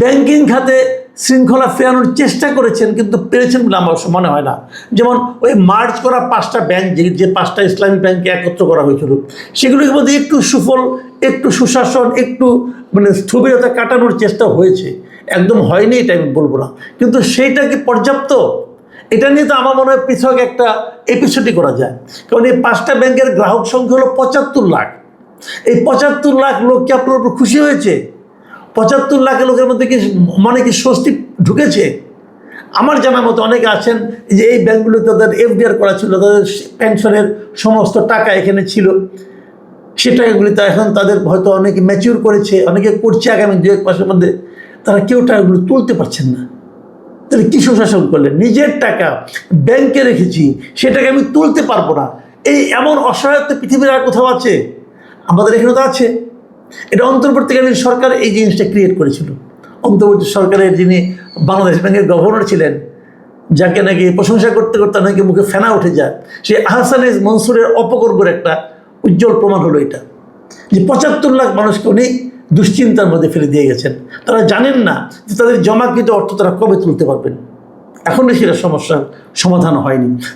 Banking খাতে শৃঙ্খলা ফেরানোর চেষ্টা করেছেন, কিন্তু পেরেছেন বলে আমার অবশ্য মনে হয় না। যেমন ওই মার্জ করা 5টা ব্যাংক, যে 5টা ইসলামী ব্যাংককে একত্র করা হয়েছিল, সেগুলোর মধ্যে একটু সুফল, একটু সুশাসন, একটু মানে স্থবিরতা কাটানোর চেষ্টা হয়েছে। একদম হয়নি এটা আমি বলবো না, কিন্তু সেইটা কি পর্যাপ্ত? এটা নিয়ে তো আমার মনে হয় পৃথক একটা এপিসোডই করা যায়। কারণ এই 5টা ব্যাংকের গ্রাহক সংখ্যা হলো 75 লাখ। এই 75 লাখ লোক কি আপনার উপর খুশি হয়েছে? 75 লাখের লোকের মধ্যে কি মনে কি স্বস্তি ঢুকেছে? আমার জানার মতো অনেকে আছেন যে এই ব্যাংকগুলো তাদের এফডিআর করা ছিল, তাদের পেনশনের সমস্ত টাকা এখানে ছিল, সে টাকাগুলিতে এখন তাদের হয়তো অনেকে ম্যাচিউর করেছে, অনেকে করছে আগামী 2-1 মাসের মধ্যে, তারা কেউ টাকাগুলো তুলতে পারছেন না। তাহলে কী সুশাসন করলেন? নিজের টাকা ব্যাংকে রেখেছি, সেটাকে আমি তুলতে পারবো না, এই এমন অসহায়ত্ব পৃথিবীর আর কোথাও আছে? আমাদের এখানে তো আছে। এটা অন্তর্বর্তীকালীন সরকার এই জিনিসটা ক্রিয়েট করেছিল। অন্তর্বর্তী সরকারের যিনি বাংলাদেশ ব্যাংকের গভর্নর ছিলেন, যাকে নাকি প্রশংসা করতে করতে নাকি মুখে ফেনা উঠে যায়, সেই আহসান মনসুরের অপকর্মের একটা উজ্জ্বল প্রমাণ হলো এটা, যে 75 লাখ মানুষকে উনি দুশ্চিন্তার মধ্যে ফেলে দিয়ে গেছেন। তারা জানেন না যে তাদের জমাকৃত অর্থ তারা কবে তুলতে পারবেন। এখনও সেটা সমস্যার সমাধান হয়নি।